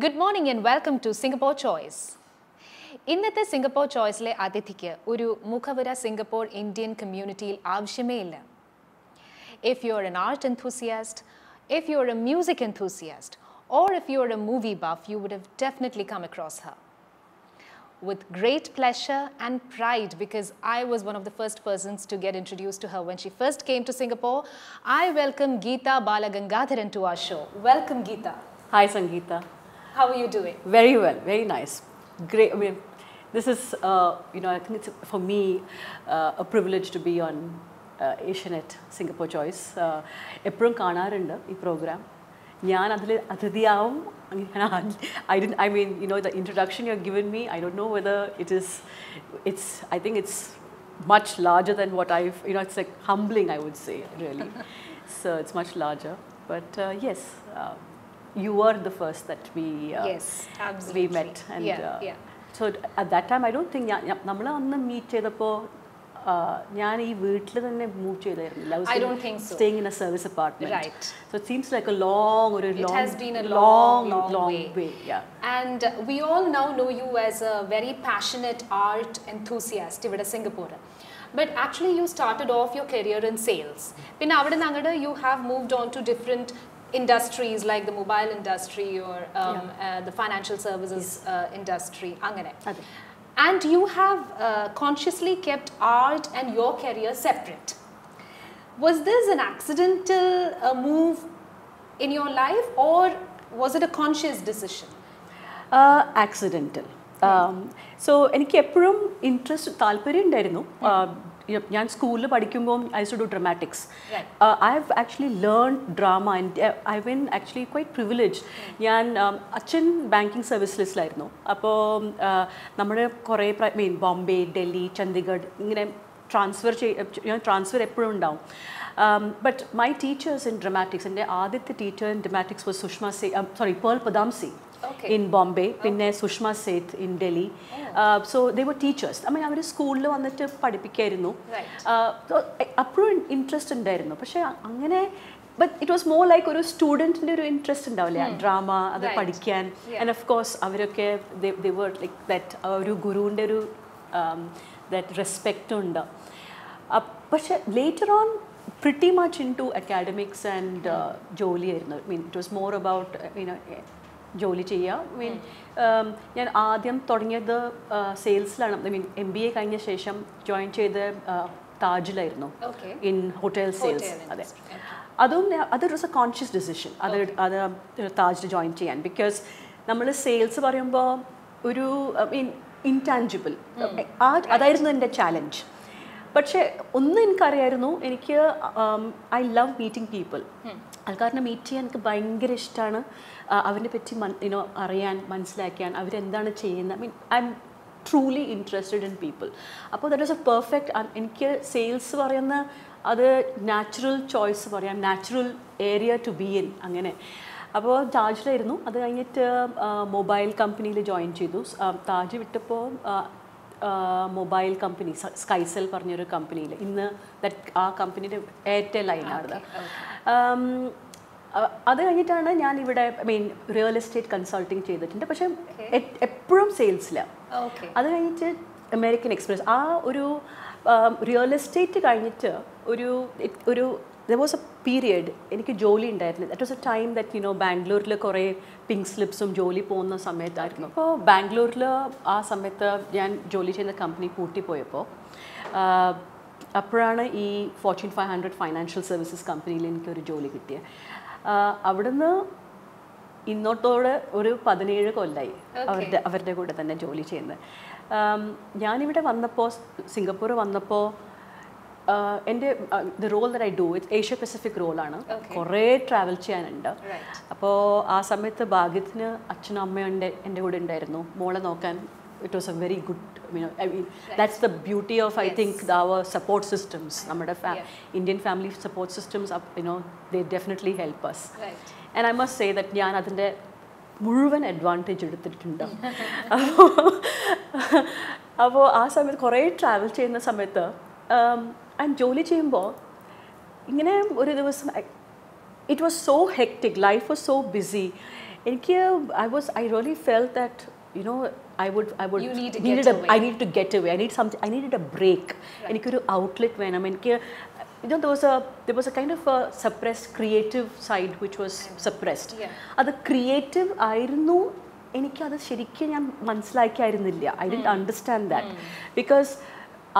Good morning and welcome to Singapore Choice. ഇന്നത്തെ Singapore ചോയ്സിലെ അതിഥിക്ക് ഒരു മുഖവര Singapore Indian കമ്മ്യൂണിറ്റിയിൽ ആവശ്യമേ ഇല്ല. If you're an art enthusiast, if you're a music enthusiast, or if you're a movie buff, you would have definitely come across her. With great pleasure and pride, because I was one of the first persons to get introduced to her when she first came to Singapore, I welcome Geetha Balagangadharan to our show. Welcome, Geetha. Hi, Sangeeta. How are you doing? Very well, very nice. Great. I mean, this is, I think it's for me a privilege to be on Asianet Singapore Choice. എപ്പോഴും കാണാറുണ്ട് ഈ programme. ഞാൻ അതിൽ അതിഥിയാവും. I mean, the introduction you've given me, I don't know whether I think it's much larger than what it's like humbling, I would say, really. So it's much larger. But yes, you were the first that we met. And so at that time, I don't think നമ്മൾ അന്ന് meet ചെയ്തപ്പോൾ ഞാൻ ഈ വീട്ടിൽ തന്നെ move ചെയ്തായിരുന്നില്ല. I don't think so. Staying in a service apartment. Right. So it seems like a long way. Yeah. And we all now know you as a very passionate art enthusiast ഇവിടെ Singapore. But actually you started off your career in sales. പിന്നെ അവിടെ നിന്ന് you have moved on to different industries like the mobile industry or the financial services industry. അങ്ങനെ. And you have consciously kept art and your career separate. Was this an accidental move in your life or was it a conscious decision? Accidental. So എനിക്ക് എപ്പോഴും interest താല്പര്യം ഉണ്ടായിരുന്നു. ഞാൻ സ്കൂളിൽ പഠിക്കുമ്പോൾ I used to do dramatics. I've actually learned drama and I've been actually quite privileged. ഞാൻ അച്ഛൻ banking സർവീസിലായിരുന്നു. അപ്പോൾ നമ്മുടെ കുറേ ബോംബെ, ഡൽഹി, ചണ്ഡീഗഡ് ഇങ്ങനെ ട്രാൻസ്ഫർ എപ്പോഴും ഉണ്ടാവും. But my teachers in dramatics, എൻ്റെ ആദ്യത്തെ teacher in dramatics was Pearl Padamsi. In Bombay, പിന്നെ Sushma Seth in Delhi. So they were teachers. I mean, അവർ സ്കൂളിൽ വന്നിട്ട് പഠിപ്പിക്കായിരുന്നു. അപ്പോഴും ഇൻട്രസ്റ്റ് ഉണ്ടായിരുന്നു. പക്ഷേ അങ്ങനെ but it was more like ഒരു സ്റ്റുഡൻറ്റിൻ്റെ ഒരു ഇൻട്രസ്റ്റ് ഉണ്ടാവില്ലേ ഡ്രാമ അത് പഠിക്കാൻ. And of course അവരൊക്കെ they were like that ഒരു ഗുരുവിൻ്റെ ഒരു that respect ഉണ്ട്. പക്ഷേ later on pretty much into academics and ജോലി ആയിരുന്നു. I mean, it was more about ജോലി ചെയ്യുക. മീൻ ഞാൻ ആദ്യം തുടങ്ങിയത് സെയിൽസിലാണ്. ഐ മീൻ MBA കഴിഞ്ഞ ശേഷം ജോയിൻ ചെയ്ത് താജിലായിരുന്നു ഇൻ ഹോട്ടൽ സെയിൽസ്. അതെ, അതൊരു വാസ് എ കോൺഷ്യസ് ഡിസിഷൻ അത് താജിൽ ജോയിൻ ചെയ്യാൻ. ബിക്കോസ് നമ്മൾ സെയിൽസ് പറയുമ്പോൾ ഒരു ഇൻടാഞ്ചിബിൾ അതായിരുന്നു എൻ്റെ ചാലഞ്ച്. പക്ഷേ ഒന്ന് എനിക്കറിയായിരുന്നു, എനിക്ക് ഐ ലവ് മീറ്റിംഗ് പീപ്പിൾ. ആൾക്കാരനെ മീറ്റ് ചെയ്യാൻ എനിക്ക് ഭയങ്കര ഇഷ്ടമാണ്. അവരെ പറ്റി അറിയാൻ, മനസ്സിലാക്കാൻ, അവരെന്താണ് ചെയ്യുന്നത്. I mean I am truly interested in people. അപ്പോൾ ദാറ്റ് വാസ് എ പെർഫെക്റ്റ്. എനിക്ക് സെയിൽസ് പറയുന്ന അത് നാച്ചുറൽ ചോയ്സ് പറയാം, natural area to be in. അങ്ങനെ അപ്പോൾ താജിലായിരുന്നു. അത് കഴിഞ്ഞിട്ട് മൊബൈൽ കമ്പനിയിൽ ജോയിൻ ചെയ്തു. താജ് വിട്ടപ്പോൾ മൊബൈൽ കമ്പനി സ്കൈസെൽ പറഞ്ഞൊരു കമ്പനിയിൽ ഇന്ന് ആ കമ്പനിയുടെ എയർടെൽ ലൈനാണ്. അത് കഴിഞ്ഞിട്ടാണ് ഞാൻ ഇവിടെ റിയൽ എസ്റ്റേറ്റ് കൺസൾട്ടിങ് ചെയ്തിട്ടുണ്ട്. പക്ഷേ എപ്പോഴും സെയിൽസിലാണ്. അത് കഴിഞ്ഞിട്ട് അമേരിക്കൻ എക്സ്പ്രസ് ആ ഒരു റിയൽ എസ്റ്റേറ്റ് കഴിഞ്ഞിട്ട് ഒരു there was a period എനിക്ക് ജോലി ഉണ്ടായിരുന്നു. That was A time that ബാംഗ്ലൂരിൽ കുറേ പിങ്ക് സ്ലിപ്സും ജോലി പോകുന്ന സമയത്തായിരുന്നു. അപ്പോൾ ബാംഗ്ലൂരിൽ ആ സമയത്ത് ഞാൻ ജോലി ചെയ്യുന്ന കമ്പനി പൂട്ടിപ്പോയപ്പോൾ അപ്പോഴാണ് ഈ ഫോർച്യൂൺ 500 ഫൈനാൻഷ്യൽ സർവീസസ് കമ്പനിയിൽ എനിക്കൊരു ജോലി കിട്ടിയത്. അവിടുന്ന് ഇന്നോട്ടോടെ ഒരു 17 കൊല്ലമായി അവരുടെ കൂടെ തന്നെ ജോലി ചെയ്യുന്നത്. ഞാനിവിടെ വന്നപ്പോൾ സിംഗപ്പൂർ വന്നപ്പോൾ എൻ്റെ the role that I do it's Asia Pacific റോളാണ്. കുറേ ട്രാവൽ ചെയ്യാനുണ്ട്. അപ്പോൾ ആ സമയത്ത് ഭാഗ്യത്തിന് അച്ഛനും അമ്മയും എൻ്റെ കൂടെ ഉണ്ടായിരുന്നു മോളെ നോക്കാൻ. It was A very good I mean, that's the beauty of I think our support systems. നമ്മുടെ Indian family support systems, they definitely help us. And I must say that ഞാൻ അതിൻ്റെ മുഴുവൻ അഡ്വാൻറ്റേജ് എടുത്തിട്ടുണ്ട്. അപ്പോൾ ആ സമയത്ത് കുറേ ട്രാവൽ ചെയ്യുന്ന സമയത്ത് ജോലി ചെയ്യുമ്പോൾ ഇങ്ങനെ ഒരു ദിവസം it was so hectic, life was so busy. I really felt that, you know, You need to needed get a, away. I needed to get away. I needed a break. എനിക്കൊരു outlet വേണം. എനിക്ക്, you know, there was a kind of a suppressed creative side which was suppressed. അത് creative ആയിരുന്നു, എനിക്കത് ശരിക്കും ഞാൻ മനസ്സിലാക്കിയായിരുന്നില്ല. I didn't understand that. Because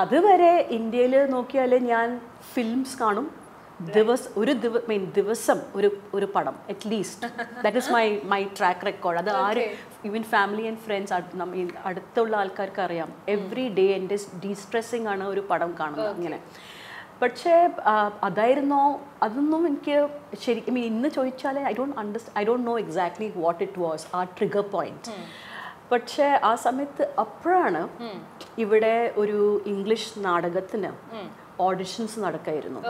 അതുവരെ ഇന്ത്യയിൽ നോക്കിയാൽ ഞാൻ ഫിലിംസ് കാണും, ദിവസം ഒരു പടം at least. That is my track record. അത് ആര്, ഈവൻ ഫാമിലി ആൻഡ് ഫ്രണ്ട്സ്, അടുത്തുള്ള ആൾക്കാർക്ക് അറിയാം. എവറി ഡേ എൻ്റെ ഡീസ്ട്രെസ്സിങ് ആണ് ഒരു പടം കാണുന്നത് അങ്ങനെ. പക്ഷേ അതൊന്നും എനിക്ക് ശരിക്കും ഇന്ന് ചോദിച്ചാൽ I don't know exactly what it was, ആ ട്രിഗർ പോയിന്റ്. പക്ഷേ ആ സമയത്ത് അപ്പോഴാണ് ഇവിടെ ഒരു ഇംഗ്ലീഷ് നാടകത്തിന് ഓഡിഷൻസ് നടക്കായിരുന്നു.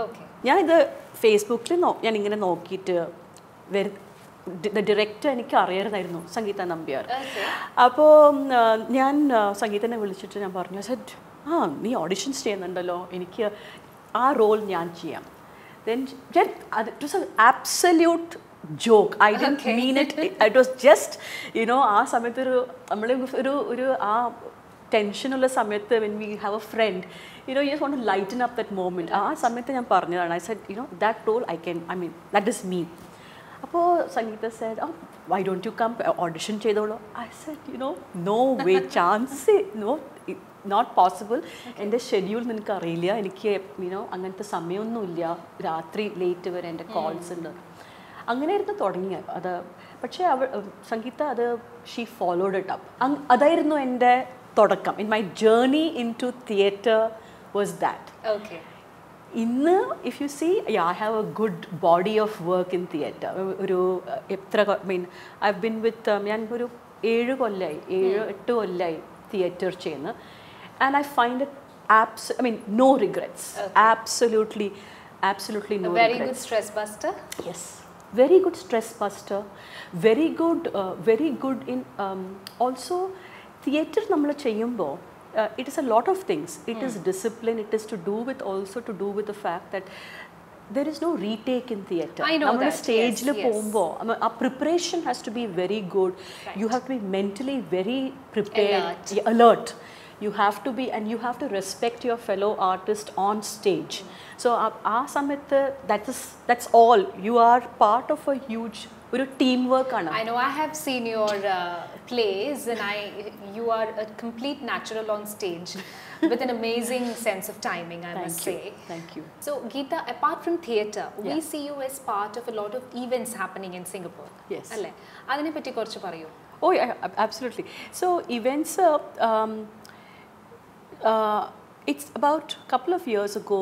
ഞാനിത് ഫേസ്ബുക്കിൽ ഞാൻ ഇങ്ങനെ നോക്കിയിട്ട് ഡയറക്റ്റ് എനിക്ക് അറിയാമായിരുന്നു, സംഗീത നമ്പ്യാർ. അപ്പോൾ ഞാൻ സംഗീതനെ വിളിച്ചിട്ട് ഞാൻ പറഞ്ഞു, സെറ്റ് നീ ഓഡിഷൻസ് ചെയ്യുന്നുണ്ടല്ലോ, എനിക്ക് ആ റോൾ ഞാൻ ചെയ്യാം. Then it was A absolute joke. I didn't mean it. It was just, you know, ആ സമയത്ത് ഒരു ആ ടെൻഷനുള്ള സമയത്ത് when we have a friend, you know, you just want to lighten up that moment. ആ സമയത്ത് ഞാൻ പറഞ്ഞതാണ്. I said, you know, that role that is me. അപ്പോൾ സംഗീത said, oh, why don't you come audition ചെയ്തോളൂ? I said, you know, no way, chance, no, not possible. എൻ്റെ schedule നിനക്ക് അറിയില്ല, എനിക്ക്, you know, അങ്ങനത്തെ സമയമൊന്നുമില്ല, രാത്രി ലേറ്റ് വരെ എൻ്റെ കോൾസ് ഉണ്ട്. അങ്ങനെയായിരുന്നു തുടങ്ങിയത് അത്. പക്ഷേ സംഗീത അത് ഷീ ഫോളോഡ് ഇറ്റ് അപ്പ്. അതായിരുന്നു എൻ്റെ തുടക്കം. In my journey into theatre was that. ഇന്ന് if you see, I have a good body of work in theatre. ഒരു ഐ ബിൻ വിത്ത്, ഞാൻ ഒരു 7 കൊല്ലമായി തിയേറ്റർ ചെയ്യുന്നു. And I find it no regrets. Absolutely no regrets. Very good stress buster. Yes. Very good stress buster, very good in also theatre nammal cheyyumbo, it is a lot of things. It is discipline, it is to do with the fact that there is no retake in theatre. Nammal stage la pombo our preparation has to be very good. You have to be mentally very prepared, alert. You have to be, and you have to respect your fellow artist on stage. So aa samathe that's all. You are part of a huge teamwork ana. I know, I have seen your plays, and you are a complete natural on stage with an amazing sense of timing, I must say. Thank you. So Geetha, apart from theatre, we see you as part of a lot of events happening in Singapore. Yes. Alle adine patti korchu parayu. Oh yeah, absolutely. So events, it's about a couple of years ago,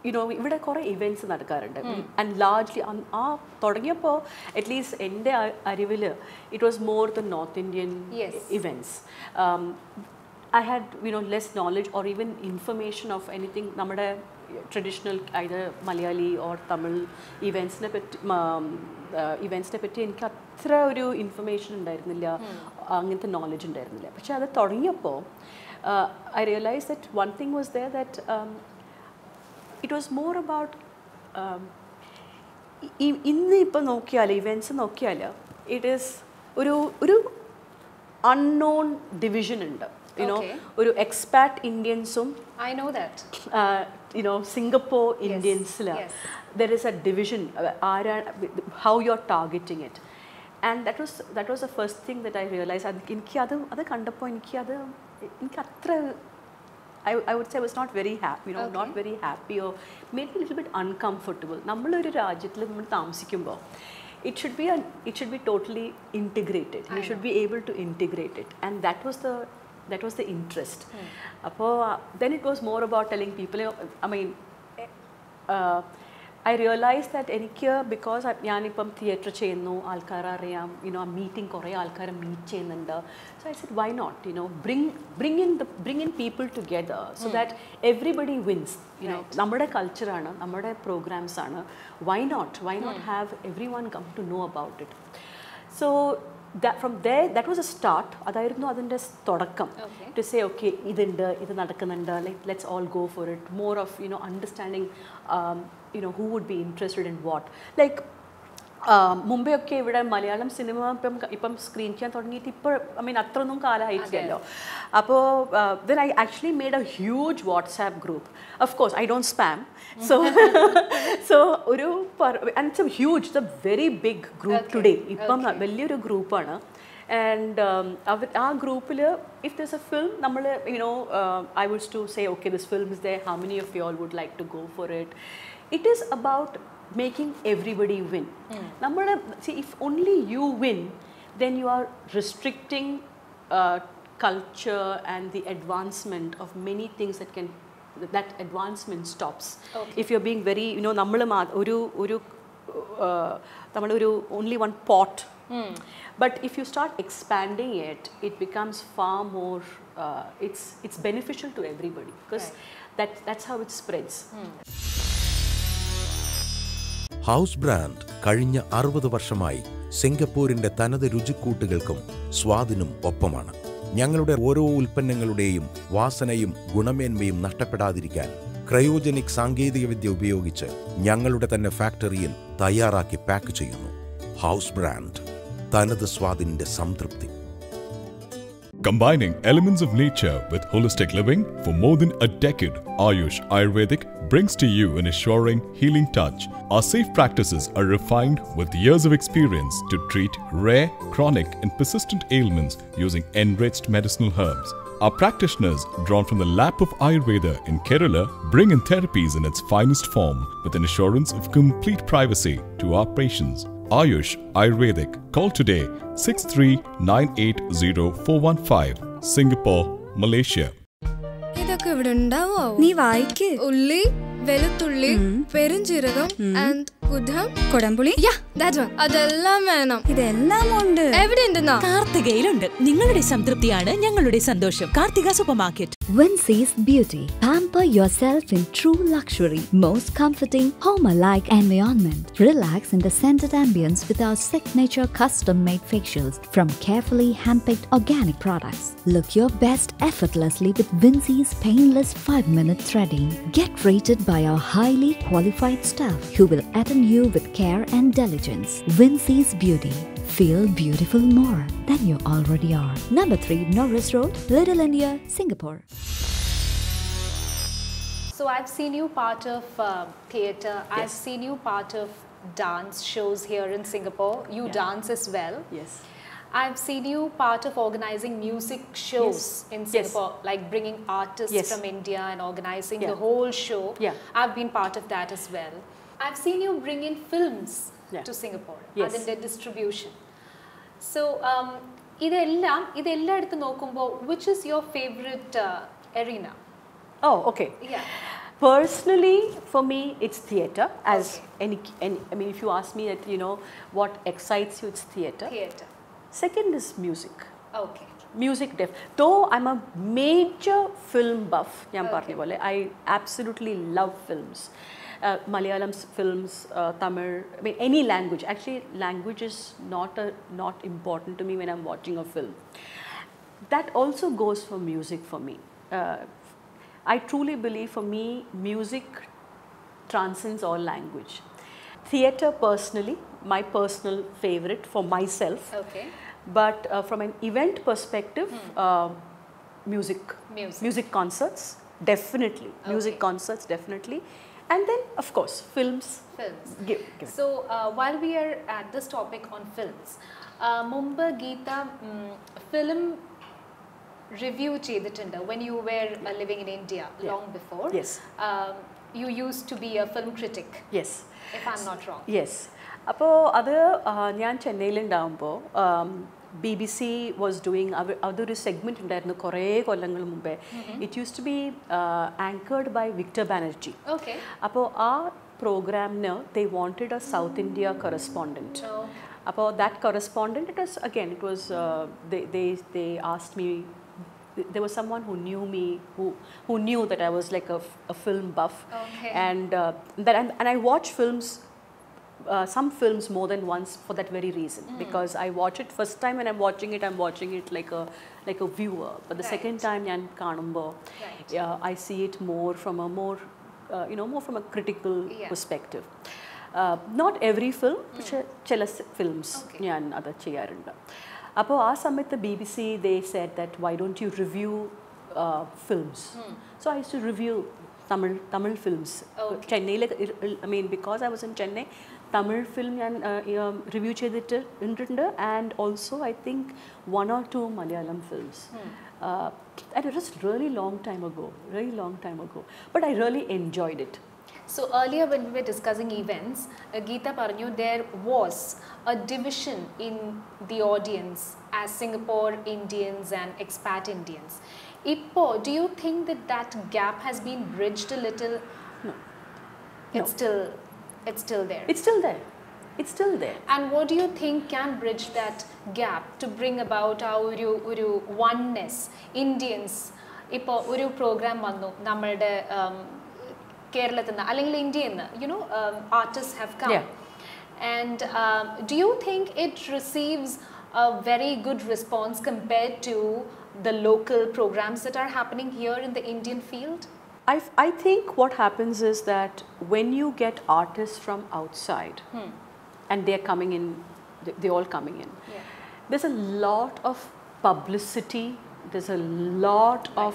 you know, ഇവിടെ കുറേ events നടക്കാറുണ്ട്. And largely ആ തുടങ്ങിയപ്പോൾ at least എൻ്റെ അറിവിൽ it was more the north Indian events. I had, you know, less knowledge or even information of anything. നമ്മുടെ traditional either Malayali or Tamil ഇവൻറ്റ്സിനെ പറ്റി എനിക്ക് അത്ര ഒരു ഇൻഫർമേഷൻ ഉണ്ടായിരുന്നില്ല, അങ്ങനത്തെ നോളജ് ഉണ്ടായിരുന്നില്ല. പക്ഷേ അത് തുടങ്ങിയപ്പോൾ I realized that one thing was there, that it was more about ഇന്ന് ഇപ്പോൾ നോക്കിയാൽ ഇവൻറ്റ്സ് നോക്കിയാൽ it is ഒരു unknown division ഉണ്ട്. You know, ഒരു expat Indiansum, I know that, you know, Singapore Indians, there is a division, how you're targeting it. And that was the first thing that I realized. എനിക്ക് അത് കണ്ടപ്പോൾ എനിക്ക് അത്ര, I would say I was not very happy, you know, not very happy, or maybe a little bit uncomfortable. നമ്മളൊരു രാജ്യത്തിൽ നമ്മൾ താമസിക്കുമ്പോൾ it should be totally integrated. You should be able to integrate it, and that was the interest. അപ്പോൾ then it was more about telling people, I realized that എനിക്ക്, because ഞാനിപ്പം theatre ചെയ്യുന്നു, ആൾക്കാർ അറിയാം, you know, മീറ്റിംഗ് കുറേ ആൾക്കാരെ meet ചെയ്യുന്നുണ്ട്. So I said, why not, you know, bring in people together so that everybody wins. You know, നമ്മുടെ കൾച്ചറാണ്, നമ്മുടെ പ്രോഗ്രാംസ് ആണ്. Why not have everyone come to know about it? So from there, that was a start. അതായിരുന്നു അതിൻ്റെ തുടക്കം. To say, okay, ഇത് നടക്കുന്നുണ്ട്, like let's all go for it. More of, you know, understanding, you know, who would be interested in what. Like മുമ്പെയൊക്കെ ഇവിടെ Malayalam cinema ഇപ്പം screen ചെയ്യാൻ തുടങ്ങിയിട്ട് ഇപ്പോൾ ഐ മീൻ അത്രയൊന്നും കാലമായിട്ടില്ലല്ലോ. അപ്പോൾ then I actually made a huge WhatsApp group. Of course I don't spam. So ഒരു and it's a huge, it's a very big group today. ഇപ്പം വലിയൊരു ഗ്രൂപ്പാണ്. ആൻഡ് ആ ഗ്രൂപ്പിൽ ഇഫ് there's a film, നമ്മൾ I was to say, okay, this film is there, how many of you all would like to go for it? It is about making everybody win. See, if only you win, then you are restricting culture and the advancement of many things that advancement stops. If you're being very, only one pot. But if you start expanding it, it becomes far more, it's beneficial to everybody, because that's how it spreads. House brand കഴിഞ്ഞ 60 വർഷമായി സിംഗപ്പൂരിന്റെ തനത് രുചിക്കൂട്ടുകൾക്കും സ്വാദിനും ഒപ്പമാണ്. ഞങ്ങളുടെ ഓരോ ഉൽപ്പന്നങ്ങളുടെയും വാസനയും ഗുണമേന്മയും നഷ്ടപ്പെടാതിരിക്കാൻ cryogenic സാങ്കേതികവിദ്യ ഉപയോഗിച്ച് ഞങ്ങളുടെ തന്നെ ഫാക്ടറിയിൽ തയ്യാറാക്കി പാക്ക് ചെയ്യുന്നു. ഹൗസ് ബ്രാൻഡ്, തനത് സ്വാദിന്റെ സംതൃപ്തി. Combining elements of nature with holistic living for more than a decade, Ayush Ayurvedic brings to you an assuring healing touch. Our safe practices are refined with years of experience to treat rare, chronic and persistent ailments using enriched medicinal herbs. Our practitioners, drawn from the lap of Ayurveda in Kerala, bring in therapies in its finest form with an assurance of complete privacy to our patients. Ayush Ayurvedic. Call today 63980415, Singapore, Malaysia. ഇതൊക്കെ ഇവിടെ ഉണ്ടാവോ? നീ വായിക്ക്. ഉള്ളി, വെളുത്തുള്ളി, പെരുംജീരകം and കൊടംപുളി. അതെല്ലാം വേണം. ഇതെല്ലാം ഉണ്ട്. എവിടെ ഉണ്ടെന്നാ? കാർത്തികയിലുണ്ട്. നിങ്ങളുടെ സംതൃപ്തിയാണ് ഞങ്ങളുടെ സന്തോഷം. Karthika super market. Vincy's Beauty. Pamper yourself in true luxury. Most comforting, home-alike environment. Relax in the scented ambience with our signature custom-made facials from carefully hand-picked organic products. Look your best effortlessly with Vincy's painless 5-minute threading. Get rated by our highly qualified staff who will attend you with care and diligence. Vincy's Beauty. Feel beautiful more than you already are. Number 3 Norris Road, Little India, Singapore. So I've seen you part of theatre. Yes. I've seen you part of dance shows here in Singapore. You dance as well. Yes. I've seen you part of organizing music shows in Singapore, like bringing artists from India and organizing the whole show. I've been part of that as well. I've seen you bring in films to Singapore, അതിന്റെ distribution. So, ഇതെല്ലാം എടുത്ത് നോക്കുമ്പോൾ which is your favorite arena? Oh, okay. Yeah. Personally, for me, it's theatre. As any, I mean, if you ask me that, what excites you, it's theatre. Theatre. Second is music. Okay. Music though I'm a major film buff, I absolutely love films. Malayalam films, Tamil, I mean any language. Actually, language is not important to me when I'm watching a film. That also goes for music for me. I truly believe, for me, music transcends all language. Theatre, personally, my personal favorite for myself. Okay. But from an event perspective, music concerts, definitely. Music concerts, definitely. And then, of course, films. Give. So, while we are at this topic on films, Mumba Geetha film review cheyidittundu when you were living in India long before. Yes. You used to be a film critic. Yes. If I'm not wrong. Yes. അപ്പോൾ അത് ഞാൻ ചെന്നൈയിലുണ്ടാകുമ്പോൾ BBC was doing അതൊരു segment ഉണ്ടായിരുന്നു കുറേ കൊല്ലങ്ങൾ മുമ്പേ. It used to be anchored by Victor Banerjee. അപ്പോൾ ആ പ്രോഗ്രാമിന് they wanted a South India correspondent. അപ്പോൾ that correspondent, it was they asked me, there was someone who knew me, who knew that I was like a film buff. And I watch films, some films more than once for that very reason, because I watch it first time when I'm watching it like a viewer, but the second time ഞാൻ കാണുമ്പോൾ I see it more from a more from a critical perspective. Not every film, ചില films ഞാൻ അത് ചെയ്യാറുണ്ട്. അപ്പോൾ ആ സമയത്ത് BBC they said that why don't you review films. So I used to review Tamil films. Chennai, I mean because I was in Chennai, Tamil film ഞാൻ review ചെയ്തിട്ടുണ്ട് and also I think 1 or 2 Malayalam films. And it was really long time ago. But I really enjoyed it. So earlier when we were discussing events, Geetha parnju there was a division in the audience as Singapore Indians and expat Indians. Ippo, do you think that gap has been bridged a little? No. It's still there. It's still there. And what do you think can bridge that gap to bring about our oneness? Indians, ippo oru program vannu nammude Keralathina allengil Indian, artists have come. And do you think it receives a very good response compared to the local programs that are happening here in the Indian field? I think what happens is that when you get artists from outside and they're coming in, they're all coming in, there's a lot of publicity, there's a lot of,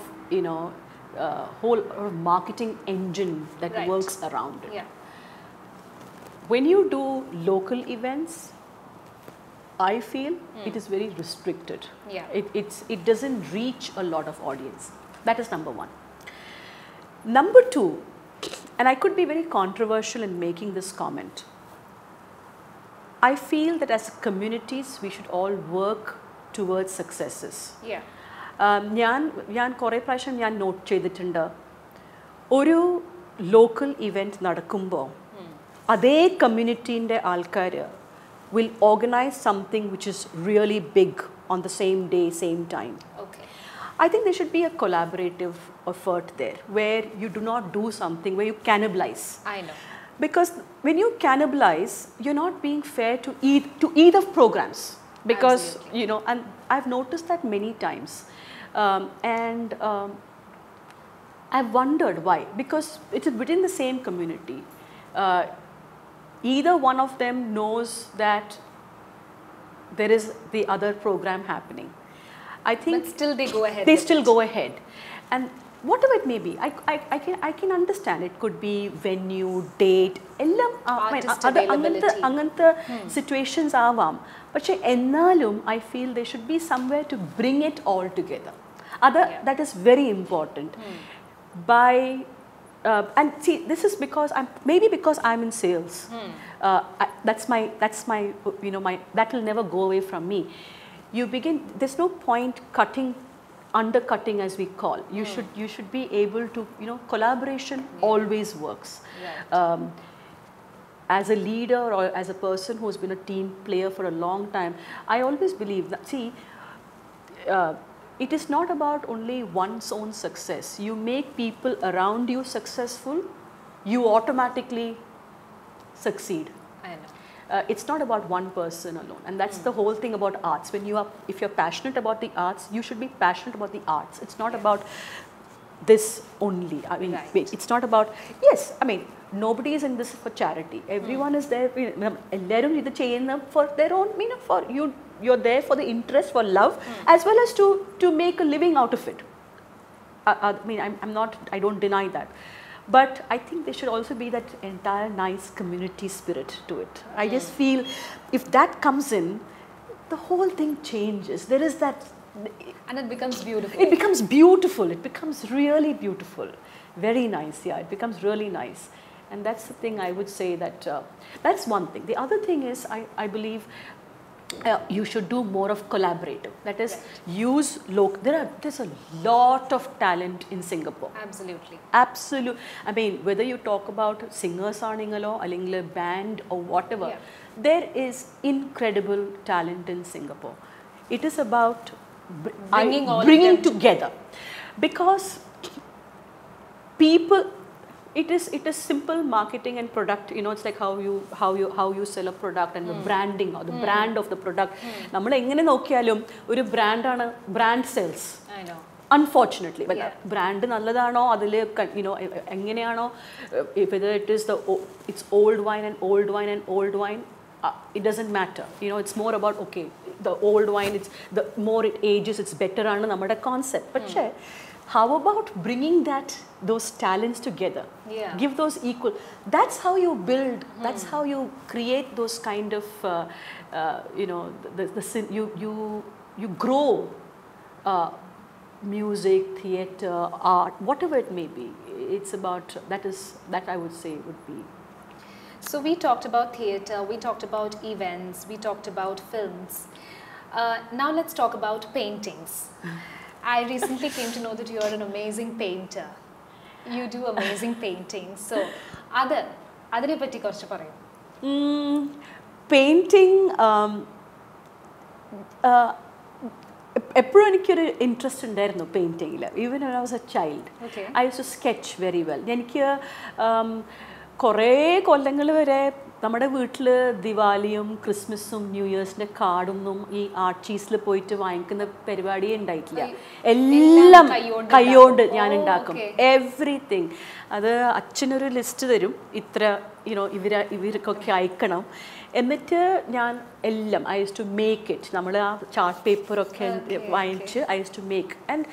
whole marketing engine that works around it. When you do local events, I feel it is very restricted. It doesn't reach a lot of audience. That is number one. Number two, and I could be very controversial in making this comment, I feel that as communities we should all work towards successes. ഞാൻ കുറേ പ്രാവശ്യം ഞാൻ not ചെയ്തിട്ടുണ്ട്, ഒരു local event നടക്കുമ്പോൾ അതേ കമ്മ്യൂണിറ്റീൻ്റെ ആൾക്കാർ will organize something which is really big on the same day, same time. I think there should be a collaborative effort there where you do not do something where you cannibalize. I know. Because when you cannibalize, you're not being fair to either programs. Because, and I've noticed that many times. I've wondered why. Because it is within the same community. Either one of them knows that there is the other program happening. I think but still they go ahead. They still go ahead. And whatever it may be, I can understand. It could be venue, date, angantha situations avam. But ennalum I feel there should be somewhere to bring it all together. That is very important. And see, this is because because I'm in sales. That's my that will never go away from me. There's no point undercutting as we call. You should be able to, collaboration always works. As a leader or as a person who's been a team player for a long time, I always believe that, it is not about only one's own success. You make people around you successful, you automatically succeed. I know. It's not about one person alone, and that's the whole thing about arts. If you're passionate about the arts, you should be passionate about the arts. It's not about this only. I mean, it's not about, nobody is in this for charity. Everyone is there. For their own, for you. You're there for the interest, for love, as well as to make a living out of it. I don't deny that. But I think there should also be that entire nice community spirit to it. I just feel if that comes in, the whole thing changes. There is that. And it becomes beautiful. It becomes beautiful. It becomes really beautiful. Very nice, it becomes really nice. And that's the thing I would say that, that's one thing. The other thing is, I believe, you should do more of collaborative. That is, use local. There's a lot of talent in Singapore. Absolutely. I mean, whether you talk about singers or band or whatever, there is incredible talent in Singapore. It is about bringing together, because people. It is simple marketing and product. It's like how you sell a product and the branding or the brand of the product. Nammal engane nokkiyalum oru brand sells. I know. Unfortunately, but brand നല്ലതാണോ അതിൽ എങ്ങനെയാണോ whether it is it's old wine and old wine and old wine, it doesn't matter. It's more about okay, the old wine, it's the more it ages, it's better ആണ് നമ്മുടെ concept. പക്ഷേ how about bringing those talents together? Give those equal. That's how you build. That's how you create those kind of you grow. Music, theatre, art, whatever it may be. It's about that I would say would be. So we talked about theatre, we talked about events, we talked about films. Now let's talk about paintings. I recently came to know that you are an amazing painter. You do amazing paintings. So adine patti korchu parayu. Painting എപ്പോഴും എനിക്കൊരു interest ഉണ്ടായിരുന്നു പെയിൻറ്റിങ്ങിൽ. Even when I was a child. I used to sketch very well. എനിക്ക് കുറേ കൊല്ലങ്ങൾ വരെ നമ്മുടെ വീട്ടിൽ ദിവാലിയും ക്രിസ്മസും ന്യൂ ഇയേഴ്സിൻ്റെ കാർഡൊന്നും ഈ ആർട്ട് ചീസിൽ പോയിട്ട് വാങ്ങിക്കുന്ന പരിപാടിയേ ഉണ്ടായിട്ടില്ല. എല്ലാം കൈകൊണ്ട് ഞാൻ ഉണ്ടാക്കും. എവ്രിതിങ്. അത് അച്ഛനൊരു ലിസ്റ്റ് തരും, ഇത്ര ഇവർക്കൊക്കെ അയക്കണം. എന്നിട്ട് ഞാൻ എല്ലാം I used to make it. നമ്മൾ ആ ചാർട്ട് പേപ്പറൊക്കെ വാങ്ങിച്ച് I used to make and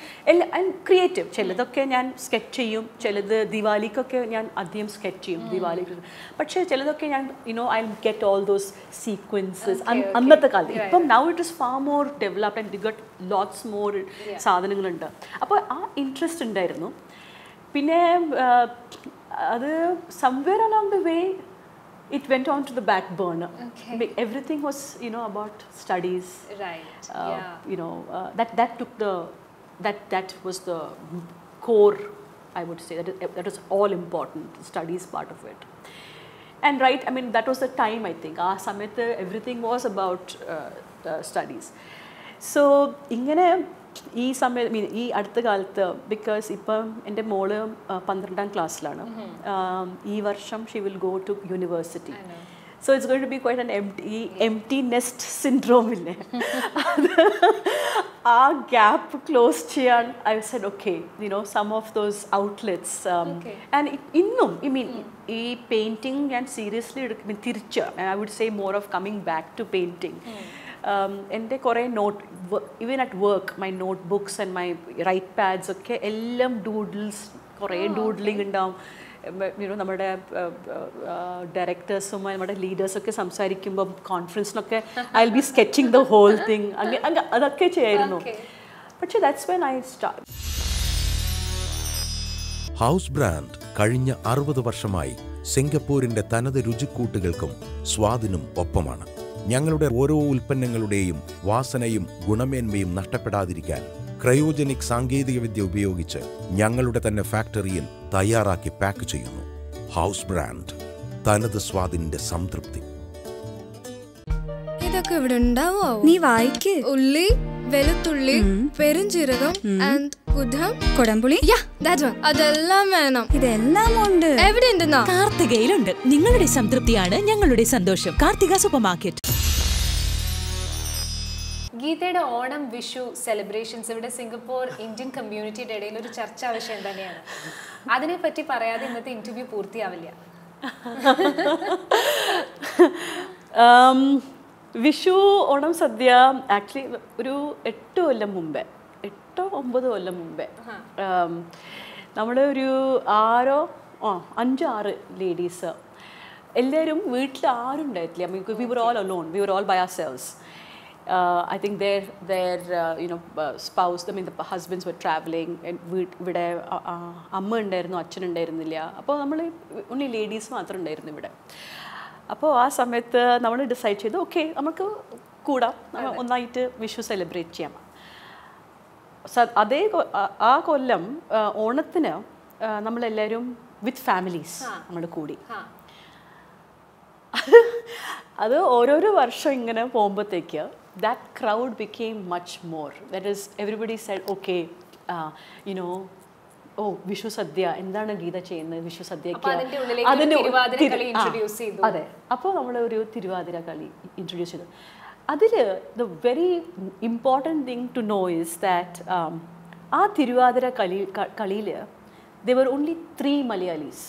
creative. ചിലതൊക്കെ ഞാൻ സ്കെച്ച് ചെയ്യും, ചിലത് ദിവാലിക്കൊക്കെ ഞാൻ അധികം സ്കെച്ച് ചെയ്യും ദിവാലി. പക്ഷേ ചിലതൊക്കെ ഞാൻ I get all those sequences. അന്നത്തെ കാലത്ത് ഇപ്പം now it is far more developed and you get lots more സാധനങ്ങളുണ്ട്. അപ്പോൾ ആ ഇൻട്രസ്റ്റ് ഉണ്ടായിരുന്നു. പിന്നെ അത് somewhere along the way it went on to the back burner. Everything was about studies, right? That took that was the core, I would say. That was all important, the studies part of it. And right, I mean, that was the time, I think samayathe everything was about studies. So ingane ഈ സമയം ഈ അടുത്ത കാലത്ത് because ഇപ്പം എൻ്റെ മോള് 12ാം ക്ലാസ്സിലാണ്. ഈ വർഷം she will go to university. So it's going to be quite an empty nest syndrome ഇല്ലേ, ആ ഗ്യാപ്പ് ക്ലോസ് ചെയ്യാൻ I said okay some of those outlets. And ഇന്നും ഈ പെയിൻറ്റിങ് ഞാൻ സീരിയസ്ലി തിരിച്ച് I would say more of coming back to painting. എൻ്റെ കുറേ even at work my notebooks and my write pads ഒക്കെ എല്ലാം doodles, കുറേ ഡൂഡ്ലിംഗ് ഉണ്ടാവും. നമ്മുടെ ഡയറക്ടേഴ്സും നമ്മുടെ ലീഡേഴ്സൊക്കെ സംസാരിക്കുമ്പം കോൺഫറൻസിനൊക്കെ I will be sketching the whole thing. അതൊക്കെ ചെയ്യായിരുന്നു. പക്ഷേ that's when I start. House brand കഴിഞ്ഞ 60 വർഷമായി സിംഗപ്പൂരിന്റെ തനത് രുചിക്കൂട്ടുകൾക്കും സ്വാദിനും ഒപ്പമാണ്. ഞങ്ങളുടെ ഓരോ ഉൽപ്പന്നങ്ങളുടെയും വാസനയും ഗുണമേന്മയും നഷ്ടപ്പെടാതിരിക്കാൻ ക്രയോജനിക് സാങ്കേതികവിദ്യ ഉപയോഗിച്ച് ഞങ്ങളുടെ തന്നെ ഫാക്ടറിയിൽ തയ്യാറാക്കി പാക്ക് ചെയ്യുന്നു. ഹൗസ് ബ്രാൻഡ്, തനത് സ്വാദിന്റെ സംതൃപ്തി. ഇതൊക്കെ ഇവിടെ ഉണ്ടാവോ? നീ വായിക്ക്. ഉള്ളി, വെളുത്തുള്ളി, പെരുംജീരകം ആൻഡ് കുടം, കൊടംപുളി. അതെല്ലാം വേണം. ഇതെല്ലാം ഉണ്ട്. എവിടെ ഉണ്ടെന്നോ? കാർത്തികയിലുണ്ട്. നിങ്ങളുടെ സംതൃപ്തിയാണ് ഞങ്ങളുടെ സന്തോഷം. Karthika super market. ഗീതയുടെ ഓണം വിഷു സെലിബ്രേഷൻസ് ഇവിടെ സിംഗപ്പൂർ ഇന്ത്യൻ കമ്മ്യൂണിറ്റിയുടെ ഇടയിൽ ഒരു ചർച്ചാ വിഷയം തന്നെയാണ്. അതിനെപ്പറ്റി പറയാതെ ഇന്നത്തെ ഇന്റർവ്യൂ പൂർത്തിയാവില്ല. വിഷു ഓണം സദ്യ ആക്ച്വലി ഒരു 8 കൊല്ലം മുമ്പേ, 8-9 കൊല്ലം മുമ്പേ നമ്മൾ ഒരു 5-6 ലേഡീസ് എല്ലാവരും വീട്ടിൽ ആരും ഉണ്ടായിട്ടില്ല. We were all alone, we were all by ourselves. I think their spouse, I mean the husbands were traveling and ഇവിടെ അമ്മ ഉണ്ടായിരുന്നു, അച്ഛൻ ഉണ്ടായിരുന്നില്ല. അപ്പോൾ നമ്മൾ only ലേഡീസ് മാത്രം ഉണ്ടായിരുന്നു ഇവിടെ. അപ്പോൾ ആ സമയത്ത് നമ്മൾ ഡിസൈഡ് ചെയ്തു ഓക്കെ നമുക്ക് കൂടാം, ഒന്നായിട്ട് വിഷു സെലിബ്രേറ്റ് ചെയ്യാം. ആ കൊല്ലം ഓണത്തിന് നമ്മളെല്ലാവരും വിത്ത് ഫാമിലീസ് നമ്മൾ കൂടി. അത് ഓരോരോ വർഷം ഇങ്ങനെ പോകുമ്പോഴത്തേക്ക് that crowd became much more. That is, everybody said okay, ഓ വിഷു സദ്യ എന്താണ് ഗീത ചെയ്യുന്നത് വിഷു സദ്യക്ക്. അതെ, അപ്പോൾ നമ്മൾ ഒരു തിരുവാതിര കളി ഇൻട്രൊഡ്യൂസ് ചെയ്തു. അതിൽ the very important thing to know is that ആ തിരുവാതിര കളിയിൽ there were only 3 Malayalis.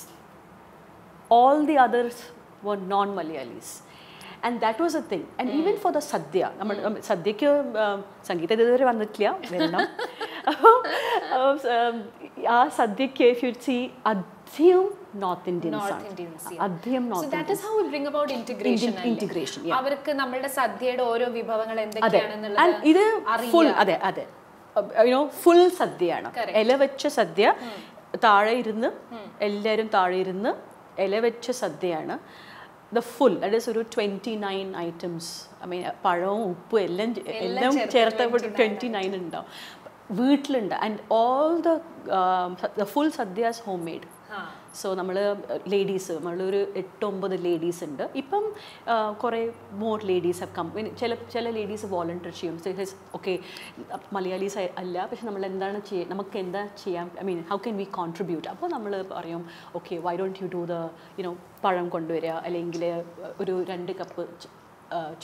All the others were non-Malayalis. And that was a thing. And even for the Sadhya, Sadhyക്ക് സംഗീത ഇതുവരെ വന്നിട്ടില്ല, വരണം. ആ സദ്യക്ക് if you see അധികം North Indians ആണ്. അധികം North Indians. So that is how we bring about integration. Integration, yeah. അവർക്ക് നമ്മുടെ സദ്യയുടെ ഓരോ വിഭവങ്ങൾ എന്തൊക്കെയാണെന്നുള്ളത് and ഇത് full അതെ full സദ്യയാണ്. ഇല വെച്ച സദ്യ, താഴെ ഇരുന്ന് എല്ലാവരും താഴെ ഇരുന്ന് ഇല വെച്ച സദ്യയാണ്. The full, that is ഒരു 29 items. I mean പഴവും ഉപ്പും എല്ലാം ചേർത്ത് 29 ഉണ്ടാവും. വീട്ടിലുണ്ട്. And all the full sadhya is homemade. So നമ്മൾ ലേഡീസ്, നമ്മളൊരു 8-9 ലേഡീസ് ഉണ്ട്. ഇപ്പം കുറേ മോർ ലേഡീസ് have come. ചില ലേഡീസ് വോളണ്ടിയർ ചെയ്യും. ഓക്കെ മലയാളീസ് അല്ല, പക്ഷെ നമ്മൾ എന്താണ് നമുക്ക് എന്താ ചെയ്യാം, I mean how can we contribute. അപ്പോൾ നമ്മൾ പറയും okay why don't you do the പഴം കൊണ്ടുവരിക, അല്ലെങ്കിൽ ഒരു 2 കപ്പ്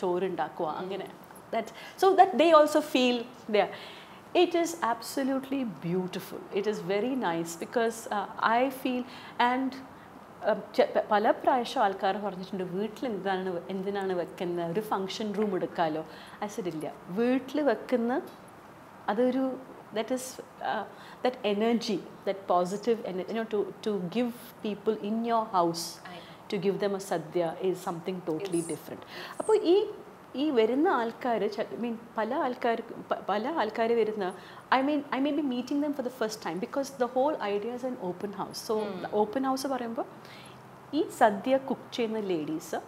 ചോറുണ്ടാക്കുക, അങ്ങനെ. So that they also feel there. It is absolutely beautiful. It is very nice because I feel, and പല പ്രാവശ്യം ആൾക്കാർ പറഞ്ഞിട്ടുണ്ട് വീട്ടിൽ എന്തിനാണ് വെക്കുന്നത്, ഒരു ഫങ്ഷൻ റൂം എടുക്കാമല്ലോ. ഇല്ല, വീട്ടിൽ വെക്കുന്ന അതൊരു that energy, that positive energy, to give people in your house, to give them a sadhya is something totally different. അപ്പോൾ ഈ വരുന്ന ആൾക്കാർ, ഐ മീൻ പല ആൾക്കാർ വരുന്ന, I may be meeting them for the first time because the whole idea is an open house. So open house പറയുമ്പോൾ ഈ sadya cook ചെയ്യുന്ന ലേഡീസ്,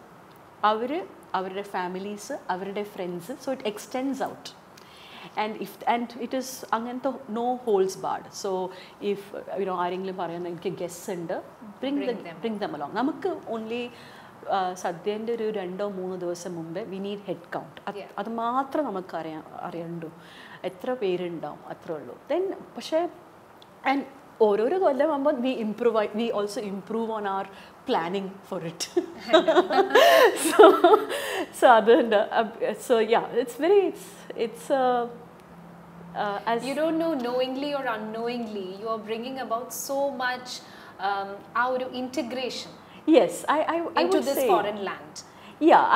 അവരുടെ ഫാമിലീസ്, അവരുടെ friends, so it extends out. And it is അങ്ങനത്തെ no holds barred. So if ആരെങ്കിലും പറയുന്നത് എനിക്ക് guest ഉണ്ട്, bring them along. നമുക്ക് ഓൺലി സദ്യേൻ്റെ ഒരു 2-3 ദിവസം മുമ്പേ വി നീഡ് ഹെഡ് കൗണ്ട്. അത് മാത്രം നമുക്ക് അറിയണ്ടു, എത്ര പേരുണ്ടാവും, അത്രേ ഉള്ളൂ. ദെൻ പക്ഷേ ആൻഡ് ഓരോരോ കൊല്ലം ആകുമ്പോൾ we also improve on our planning for it. so അതുണ്ട്. So yeah, it's as you don't know, knowingly or unknowingly, you are bringing about so much our integration. Yes, I into would this say, foreign land. Yeah,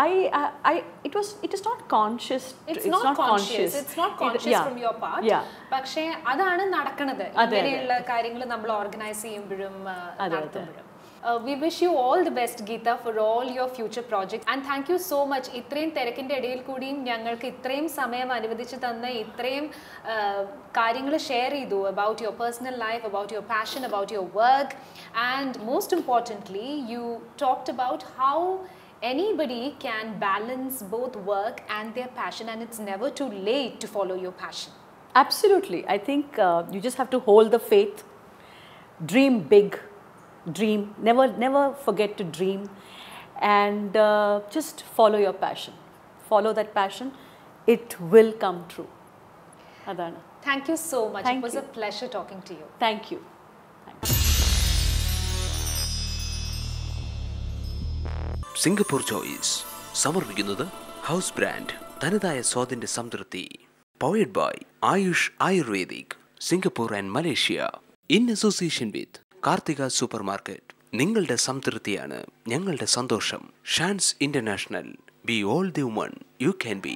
it is not conscious. It's not conscious. It's not conscious from your part. Yeah. പക്ഷേ അതാണ് നടക്കുന്നത്. ഇങ്ങനെയുള്ള കാര്യങ്ങൾ നമ്മൾ organise ചെയ്യുമ്പോഴും നടത്തുമ്പോഴും. We wish you all the best, Geetha, for all your future projects. And thank you so much. ഇത്രയും തിരക്കിൻ്റെ ഇടയിൽ കൂടിയും ഞങ്ങൾക്ക് ഇത്രയും സമയം അനുവദിച്ച് തന്ന ഇത്രയും കാര്യങ്ങൾ ഷെയർ ചെയ്തു about your personal life, about your passion, about your work. And most importantly, you talked about how anybody can balance both work and their passion, and it's never too late to follow your passion. Absolutely. I think you just have to hold the faith, dream big. Dream, never forget to dream, and just follow your passion. Follow that passion, it will come true. Adana. Thank you so much. It was a pleasure talking to you. Thank you. Singapore choice സമർപ്പിക്കുന്നത് house brand തനതായ സ്വാദിന്റെ സംതൃപ്തി. Powered by Ayush ayurvedic Singapore and Malaysia in association with Karthika super market. നിങ്ങളുടെ സംതൃപ്തിയാണ് ഞങ്ങളുടെ സന്തോഷം. Shan's international, be all the woman you can B.